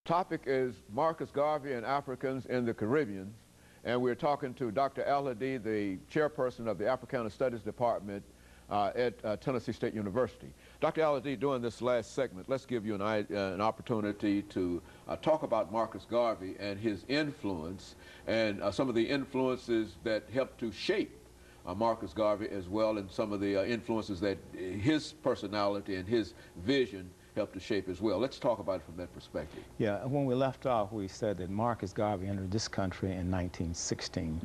Topic is Marcus Garvey and Africans in the Caribbean, and we're talking to Dr. AAl-Hadid, the chairperson of the Africana Studies Department at Tennessee State University. Dr. AAl-Hadid, during this last segment, let's give you an opportunity to talk about Marcus Garvey and his influence and some of the influences that helped to shape Marcus Garvey as well, and some of the influences that his personality and his vision helped to shape as well. Let's talk about it from that perspective. Yeah, when we left off, we said that Marcus Garvey entered this country in 1916.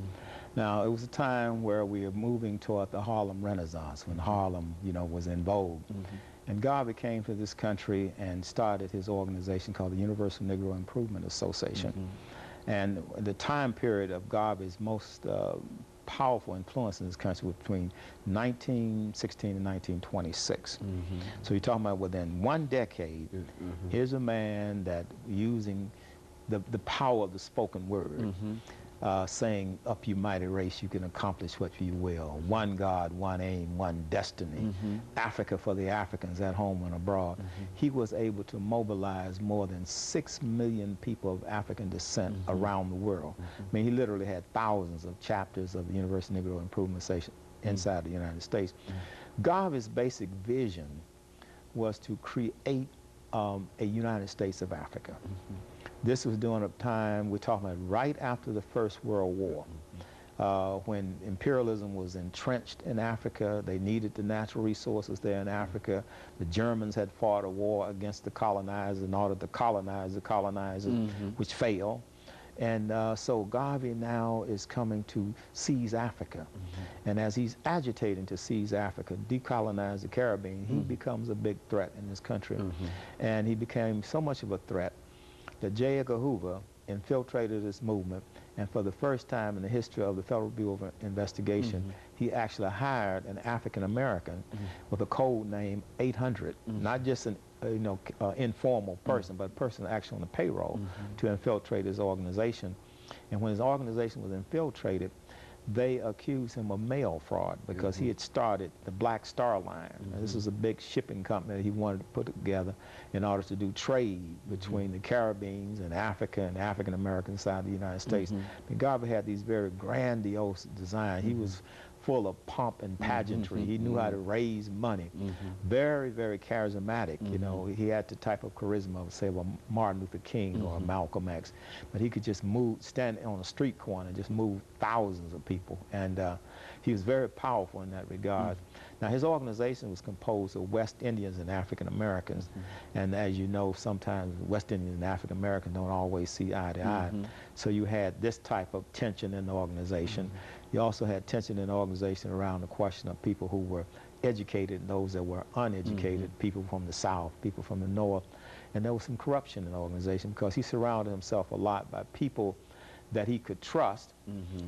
Now, it was a time where we were moving toward the Harlem Renaissance, when Harlem, was in vogue. And Garvey came to this country and started his organization called the Universal Negro Improvement Association. And the time period of Garvey's most powerful influence in this country was between 1916 and 1926. So you're talking about within one decade, here's a man that using the power of the spoken word, saying, up you mighty race, you can accomplish what you will. One God, one aim, one destiny. Africa for the Africans at home and abroad. He was able to mobilize more than 6 million people of African descent around the world. I mean, he literally had thousands of chapters of the Universal Negro Improvement Association inside the United States. Garvey's basic vision was to create a United States of Africa. This was during a time, we're talking about right after the First World War, when imperialism was entrenched in Africa. They needed the natural resources there in Africa. The Germans had fought a war against the colonizers in order to colonize the colonizers, which failed. And so Garvey now is coming to seize Africa. And as he's agitating to seize Africa, decolonize the Caribbean, he becomes a big threat in this country. And he became so much of a threat that J. Edgar Hoover infiltrated this movement, and for the first time in the history of the Federal Bureau of Investigation, he actually hired an African American with a code name 800, not just an informal person, but a person actually on the payroll to infiltrate his organization. And when his organization was infiltrated, they accused him of mail fraud because he had started the Black Star Line. This is a big shipping company that he wanted to put together in order to do trade between the Caribbeans and Africa and African American side of the United States. And Garvey had these very grandiose designs. He was full of pomp and pageantry. He knew how to raise money. Very, very charismatic. He had the type of charisma of, say, a Martin Luther King or a Malcolm X. But he could just stand on a street corner and just move thousands of people. And he was very powerful in that regard. Now, his organization was composed of West Indians and African Americans. And as you know, sometimes West Indians and African Americans don't always see eye to eye. So you had this type of tension in the organization. You also had tension in the organization around the question of people who were educated and those that were uneducated, people from the South, people from the North. And there was some corruption in the organization because he surrounded himself a lot by people that he could trust,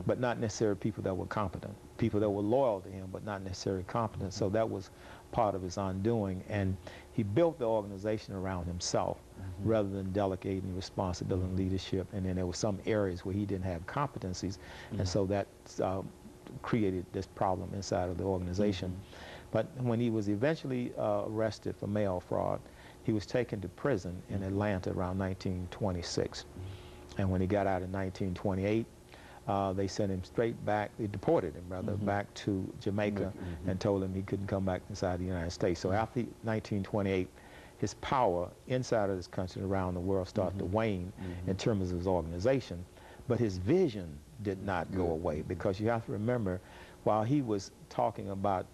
but not necessarily people that were competent, people that were loyal to him, but not necessarily competent. So that was part of his undoing. And he built the organization around himself rather than delegating responsibility and leadership. And then there were some areas where he didn't have competencies. And so that created this problem inside of the organization. But when he was eventually arrested for mail fraud, he was taken to prison in Atlanta around 1926. And when he got out in 1928, they sent him straight back, they deported him rather, back to Jamaica and told him he couldn't come back inside the United States. So after 1928, his power inside of this country and around the world started to wane in terms of his organization. But his vision did not go away, because you have to remember, while he was talking about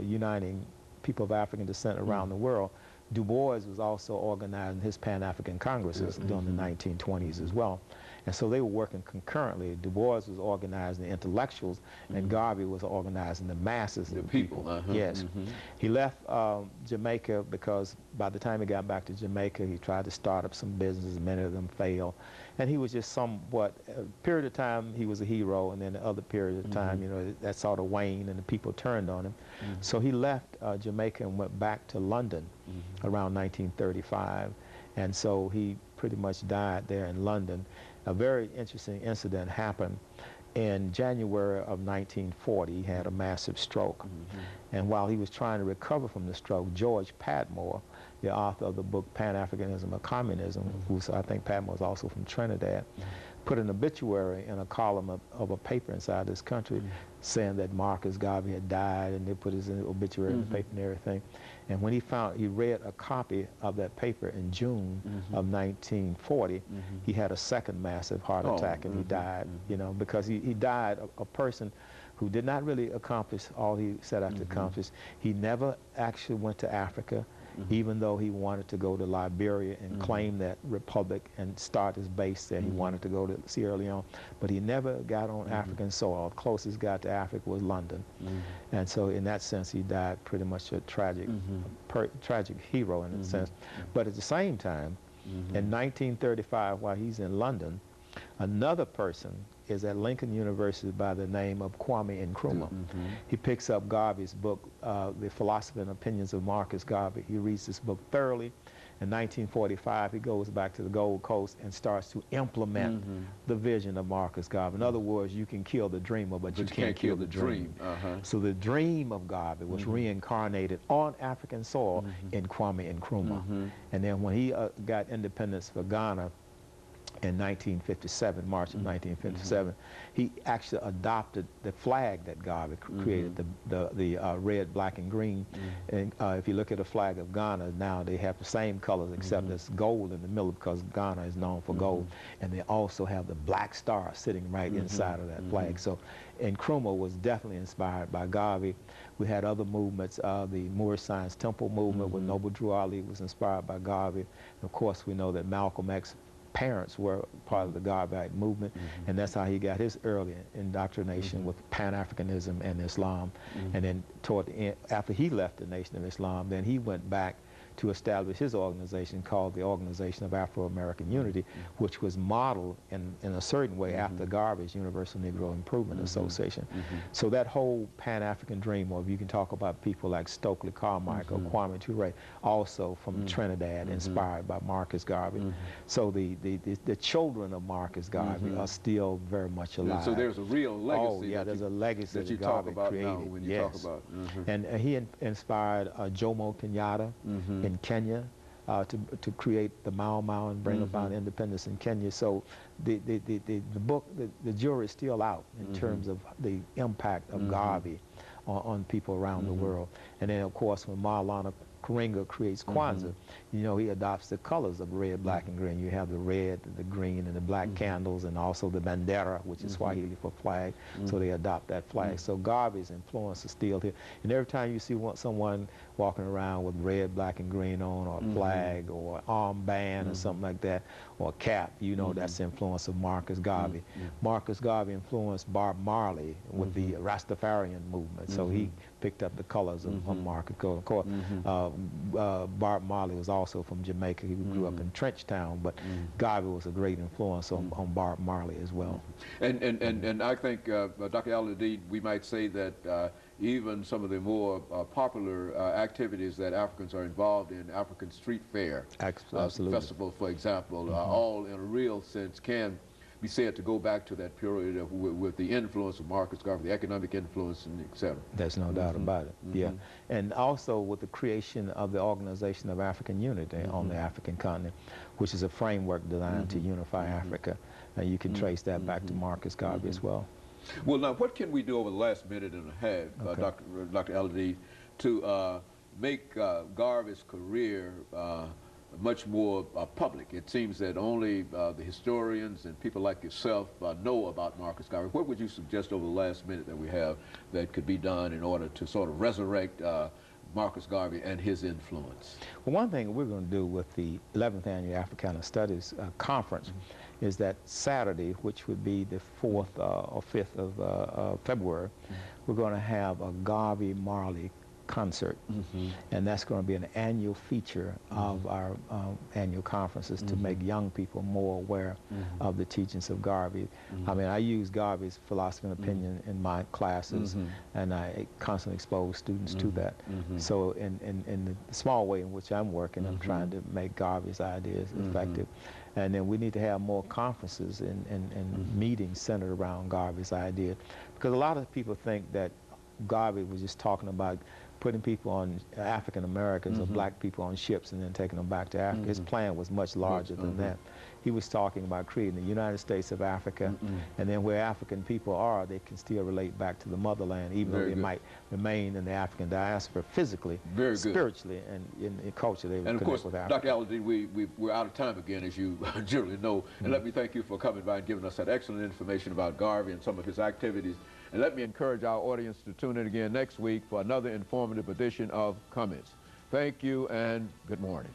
uniting people of African descent around the world, Du Bois was also organizing his Pan-African Congresses during the 1920s as well. And so they were working concurrently. Du Bois was organizing the intellectuals, and Garvey was organizing the masses of the people. Yes. He left Jamaica because by the time he got back to Jamaica, he tried to start up some businesses. Many of them failed. And he was just somewhat, a period of time he was a hero, and then the other period of time, that sort of waned and the people turned on him. So he left Jamaica and went back to London around 1935. And so he pretty much died there in London. A very interesting incident happened in January of 1940, he had a massive stroke. And while he was trying to recover from the stroke, George Padmore, the author of the book Pan-Africanism or Communism, who's, I think Padmore is also from Trinidad, put an obituary in a column of a paper inside this country saying that Marcus Garvey had died, and they put his obituary in the paper and everything. And when he read a copy of that paper in June of 1940, he had a second massive heart attack and he died, you know, because he died a person who did not really accomplish all he set out to accomplish. He never actually went to Africa, even though he wanted to go to Liberia and claim that republic and start his base there. He wanted to go to Sierra Leone, but he never got on African soil. The closest guy to Africa was London. And so in that sense, he died pretty much a tragic, tragic hero in a sense. But at the same time, in 1935, while he's in London, another person is at Lincoln University by the name of Kwame Nkrumah. He picks up Garvey's book, The Philosophy and Opinions of Marcus Garvey. He reads this book thoroughly. In 1945, he goes back to the Gold Coast and starts to implement the vision of Marcus Garvey. In other words, you can kill the dreamer, but you can't kill the dream. So the dream of Garvey was reincarnated on African soil in Kwame Nkrumah. And then when he got independence for Ghana, in 1957, March of 1957, he actually adopted the flag that Garvey created, the red, black, and green. And if you look at the flag of Ghana now, they have the same colors except there's gold in the middle because Ghana is known for gold. And they also have the black star sitting right inside of that flag. So Nkrumah was definitely inspired by Garvey. We had other movements. The Moorish Science Temple movement with Noble Drew Ali was inspired by Garvey. And of course, we know that Malcolm X parents were part of the Garveyite movement, and that's how he got his early indoctrination with Pan-Africanism and Islam. And then toward the end, after he left the Nation of Islam, then he went back to establish his organization called the Organization of Afro-American Unity, which was modeled in a certain way after Garvey's Universal Negro Improvement Association. So that whole Pan-African dream, or if you can talk about people like Stokely Carmichael, Kwame Ture, also from Trinidad, inspired by Marcus Garvey. So the children of Marcus Garvey are still very much alive. And so there's a real legacy. Oh yeah, there's a legacy that you Garvey talk about created. now when you talk about. And he inspired Jomo Kenyatta in Kenya to create the Mau Mau and bring about independence in Kenya. So the book, the jury is still out in terms of the impact of Garvey on people around the world. And then of course when Maulana Karenga creates Kwanzaa, you know, he adopts the colors of red, black, and green. You have the red, the green, and the black candles, and also the bandera, which is Swahili for flag. So they adopt that flag. So Garvey's influence is still here. And every time you see someone walking around with red, black, and green on, or a flag, or an armband, or something like that, or a cap, you know that's the influence of Marcus Garvey. Marcus Garvey influenced Bob Marley with the Rastafarian movement. So he picked up the colors of Marcus. Of course, Bob Marley was also from Jamaica. He grew up in Trenchtown, but Garvey was a great influence on Bob Marley as well. And I think, Dr. AAl-Hadid, we might say that even some of the more popular activities that Africans are involved in, African Street Fair Festival, for example, all in a real sense can be said to go back to that period of, with the influence of Marcus Garvey, the economic influence, and et cetera. There's no doubt about it, yeah. And also with the creation of the Organization of African Unity on the African continent, which is a framework designed to unify Africa. And you can trace that back to Marcus Garvey as well. Well, now, what can we do over the last minute and a half, Dr. AAl-Hadid, to make Garvey's career much more public? It seems that only the historians and people like yourself know about Marcus Garvey. What would you suggest over the last minute that we have that could be done in order to sort of resurrect Marcus Garvey and his influence? Well, one thing we're going to do with the 11th Annual Africana Studies Conference is that Saturday, which would be the 4th or 5th of February, we're going to have a Garvey Marley concert. And that's going to be an annual feature of our annual conferences to make young people more aware of the teachings of Garvey. I mean, I use Garvey's philosophy and opinion in my classes, and I constantly expose students to that. So in the small way in which I'm working, I'm trying to make Garvey's ideas effective. And then we need to have more conferences and meetings centered around Garvey's idea. Because a lot of people think that Garvey was just talking about putting people on, African Americans or black people on ships and then taking them back to Africa. His plan was much larger than that. He was talking about creating the United States of Africa, and then where African people are, they can still relate back to the motherland, even though they might remain in the African diaspora physically, spiritually, and in culture. They and of course, with Africa. Dr. Al-Hadid, we're out of time again, as you generally know, and let me thank you for coming by and giving us that excellent information about Garvey and some of his activities. And let me encourage our audience to tune in again next week for another informative edition of Comments. Thank you and good morning.